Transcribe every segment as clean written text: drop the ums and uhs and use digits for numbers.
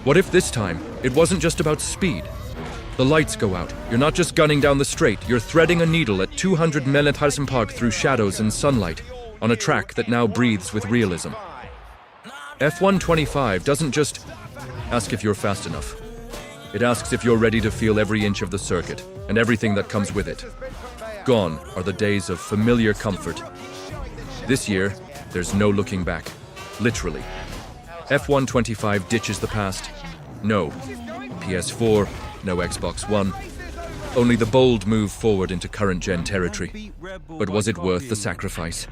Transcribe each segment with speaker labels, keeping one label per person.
Speaker 1: What if this time it wasn't just about speed? The lights go out. You're not just gunning down the straight, you're threading a needle at 200 mph through shadows and sunlight on a track that now breathes with realism. F125 doesn't just ask if you're fast enough. It asks if you're ready to feel every inch of the circuit and everything that comes with it. Gone are the days of familiar comfort. This year, there's no looking back. Literally. F125 ditches the past. No PS4, no Xbox One. Only the bold move forward into current-gen territory. But was it worth the sacrifice?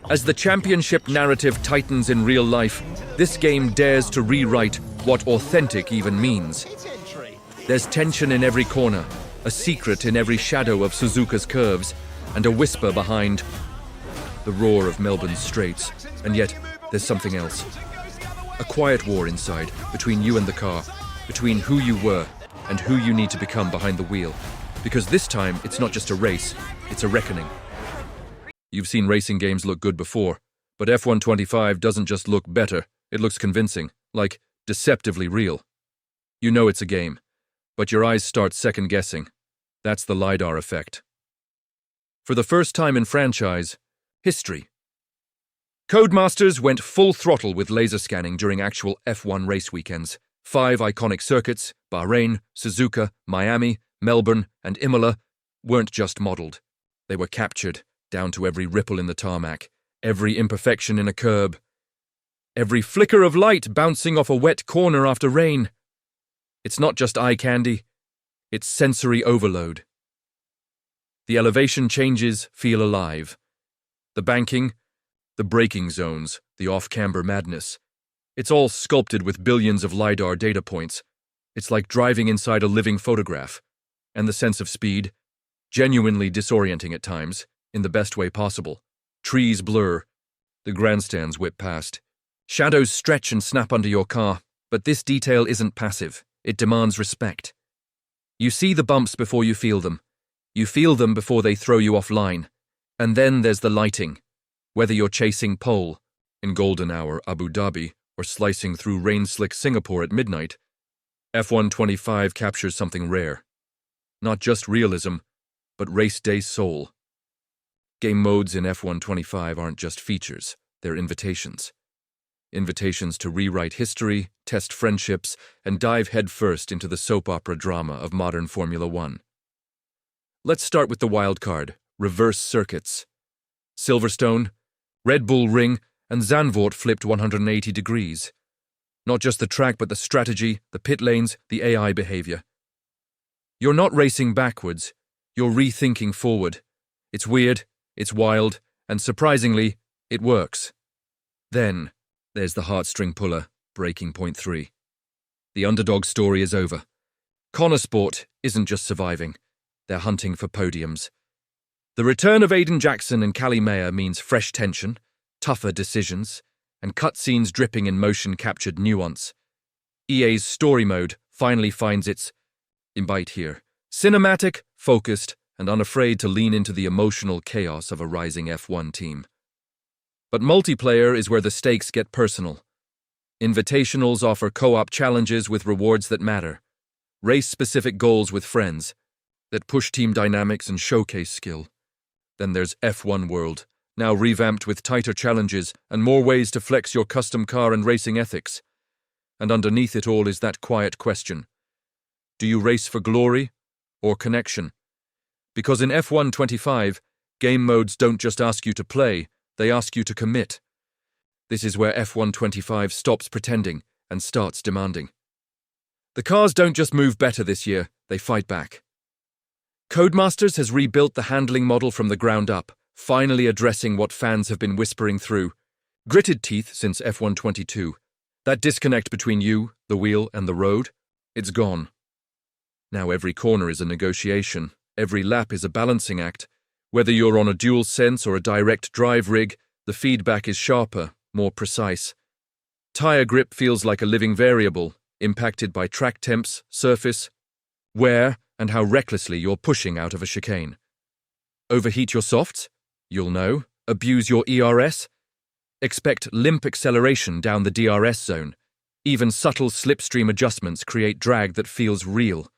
Speaker 1: As the championship narrative tightens in real life, this game dares to rewrite what authentic even means. There's tension in every corner, a secret in every shadow of Suzuka's curves, and a whisper behind the roar of Melbourne's straights. And yet, there's something else. A quiet war inside, between you and the car, between who you were and who you need to become behind the wheel. Because this time, it's not just a race, it's a reckoning. You've seen racing games look good before, but F125 doesn't just look better, it looks convincing, like deceptively real. You know it's a game, but your eyes start second-guessing. That's the LiDAR effect. For the first time in franchise history, Codemasters went full throttle with laser scanning during actual F1 race weekends. 5 iconic circuits, Bahrain, Suzuka, Miami, Melbourne, and Imola, weren't just modeled. They were captured, down to every ripple in the tarmac, every imperfection in a curb, every flicker of light bouncing off a wet corner after rain. It's not just eye candy, it's sensory overload. The elevation changes feel alive. The banking, the braking zones, the off-camber madness. It's all sculpted with billions of LiDAR data points. It's like driving inside a living photograph. And the sense of speed, genuinely disorienting at times, in the best way possible. Trees blur. The grandstands whip past. Shadows stretch and snap under your car, but this detail isn't passive. It demands respect. You see the bumps before you feel them. You feel them before they throw you offline. And then there's the lighting. Whether you're chasing pole in golden hour Abu Dhabi or slicing through rain-slick Singapore at midnight, F125 captures something rare. Not just realism, but race day soul. Game modes in F125 aren't just features, they're invitations. Invitations to rewrite history, test friendships, and dive headfirst into the soap opera drama of modern Formula One. Let's start with the wild card, reverse circuits. Silverstone, Red Bull Ring, and Zandvoort flipped 180 degrees. Not just the track, but the strategy, the pit lanes, the AI behavior. You're not racing backwards, you're rethinking forward. It's weird, it's wild, and surprisingly, it works. Then, there's the heartstring puller, breaking point 3. The underdog story is over. Connor Sport isn't just surviving, they're hunting for podiums. The return of Aiden Jackson and Callie Mayer means fresh tension, tougher decisions, and cutscenes dripping in motion-captured nuance. EA's story mode finally finds its bite here. Cinematic, focused, and unafraid to lean into the emotional chaos of a rising F1 team. But multiplayer is where the stakes get personal. Invitationals offer co-op challenges with rewards that matter. Race-specific goals with friends that push team dynamics and showcase skill. Then there's F1 World, now revamped with tighter challenges and more ways to flex your custom car and racing ethics. And underneath it all is that quiet question. Do you race for glory or connection? Because in F125, game modes don't just ask you to play, they ask you to commit. This is where F125 stops pretending and starts demanding. The cars don't just move better this year, they fight back. Codemasters has rebuilt the handling model from the ground up, finally addressing what fans have been whispering through. Gritted teeth since F122. That disconnect between you, the wheel, and the road, it's gone. Now every corner is a negotiation, every lap is a balancing act. Whether you're on a dual sense or a direct drive rig, the feedback is sharper, more precise. Tire grip feels like a living variable, impacted by track temps, surface, wear, and how recklessly you're pushing out of a chicane. Overheat your softs? You'll know. Abuse your ERS? Expect limp acceleration down the DRS zone. Even subtle slipstream adjustments create drag that feels real.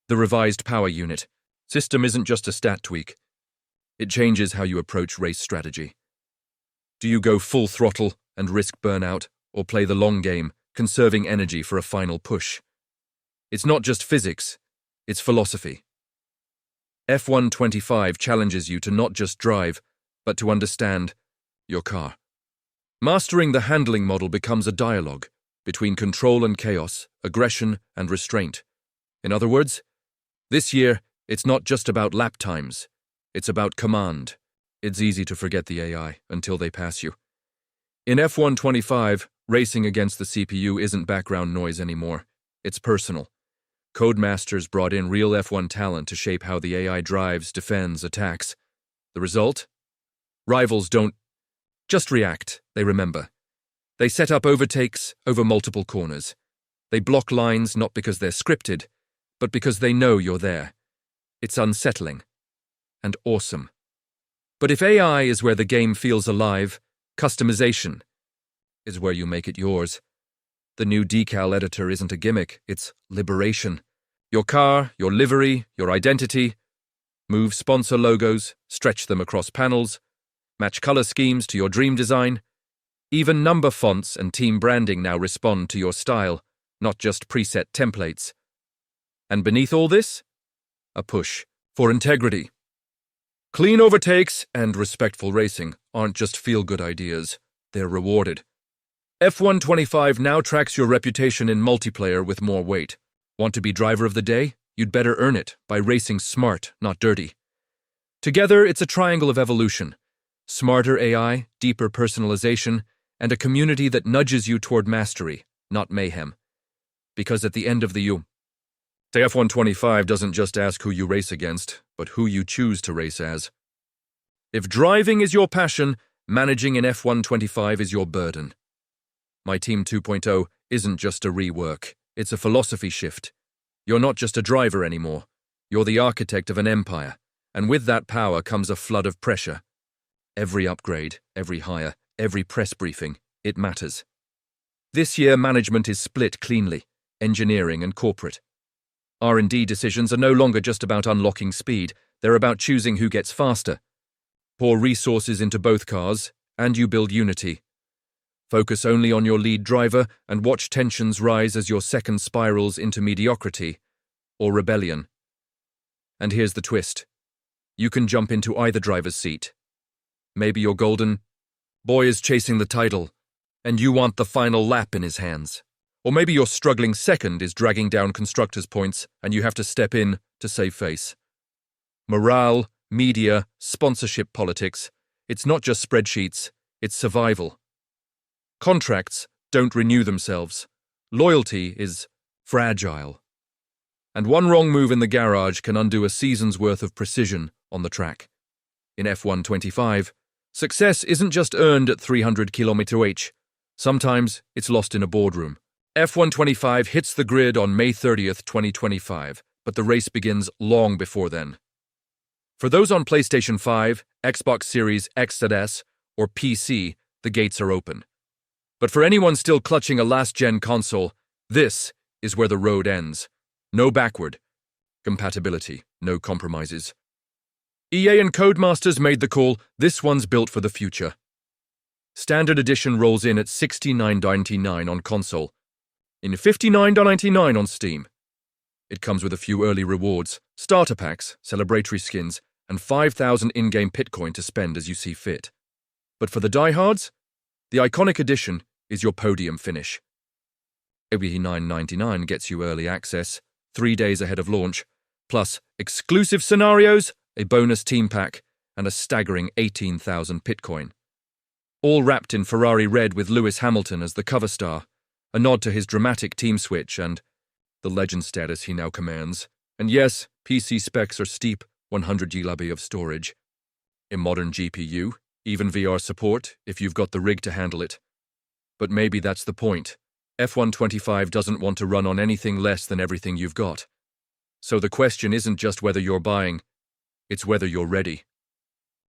Speaker 1: The revised power unit system isn't just a stat tweak. It changes how you approach race strategy. Do you go full throttle and risk burnout, or play the long game, conserving energy for a final push? It's not just physics, it's philosophy. F125 challenges you to not just drive, but to understand your car. Mastering the handling model becomes a dialogue between control and chaos, aggression and restraint. In other words, this year, it's not just about lap times, it's about command. It's easy to forget the AI until they pass you. In F125, racing against the CPU isn't background noise anymore. It's personal. Codemasters brought in real F1 talent to shape how the AI drives, defends, attacks. The result? Rivals don't just react, they remember. They set up overtakes over multiple corners. They block lines not because they're scripted, but because they know you're there. It's unsettling and awesome. But if AI is where the game feels alive, customization is where you make it yours. The new decal editor isn't a gimmick, it's liberation. Your car, your livery, your identity. Move sponsor logos, stretch them across panels, match color schemes to your dream design. Even number fonts and team branding now respond to your style, not just preset templates. And beneath all this, a push for integrity. Clean overtakes and respectful racing aren't just feel-good ideas, they're rewarded. F125 now tracks your reputation in multiplayer with more weight. Want to be driver of the day? You'd better earn it by racing smart, not dirty. Together, it's a triangle of evolution. Smarter AI, deeper personalization, and a community that nudges you toward mastery, not mayhem. Because at the end of the F125 doesn't just ask who you race against, but who you choose to race as. If driving is your passion, managing an F125 is your burden. My Team 2.0 isn't just a rework, it's a philosophy shift. You're not just a driver anymore, you're the architect of an empire, and with that power comes a flood of pressure. Every upgrade, every hire, every press briefing, it matters. This year, management is split cleanly, engineering and corporate. R&D decisions are no longer just about unlocking speed, they're about choosing who gets faster. Pour resources into both cars, and you build unity. Focus only on your lead driver and watch tensions rise as your second spirals into mediocrity or rebellion. And here's the twist. You can jump into either driver's seat. Maybe your golden boy is chasing the title, and you want the final lap in his hands. Or maybe your struggling second is dragging down constructors' points, and you have to step in to save face. Morale, media, sponsorship politics, it's not just spreadsheets, it's survival. Contracts don't renew themselves. Loyalty is fragile. And one wrong move in the garage can undo a season's worth of precision on the track. In F125, success isn't just earned at 300 km/h. Sometimes it's lost in a boardroom. F125 hits the grid on May 30th, 2025, but the race begins long before then. For those on PlayStation 5, Xbox Series X/S, or PC, the gates are open. But for anyone still clutching a last-gen console, this is where the road ends. No backward compatibility, no compromises. EA and Codemasters made the call, this one's built for the future. Standard Edition rolls in at $69.99 on console, in $59.99 on Steam. It comes with a few early rewards, starter packs, celebratory skins, and 5,000 in-game Pitcoin to spend as you see fit. But for the diehards, the iconic edition is your podium finish. $89.99 gets you early access, 3 days ahead of launch, plus exclusive scenarios, a bonus team pack, and a staggering 18,000 Pitcoin. All wrapped in Ferrari red with Lewis Hamilton as the cover star, a nod to his dramatic team switch and the legend status he now commands. And yes, PC specs are steep, 100 GB of storage. A modern GPU, even VR support if you've got the rig to handle it. But maybe that's the point. F125 doesn't want to run on anything less than everything you've got. So the question isn't just whether you're buying, it's whether you're ready.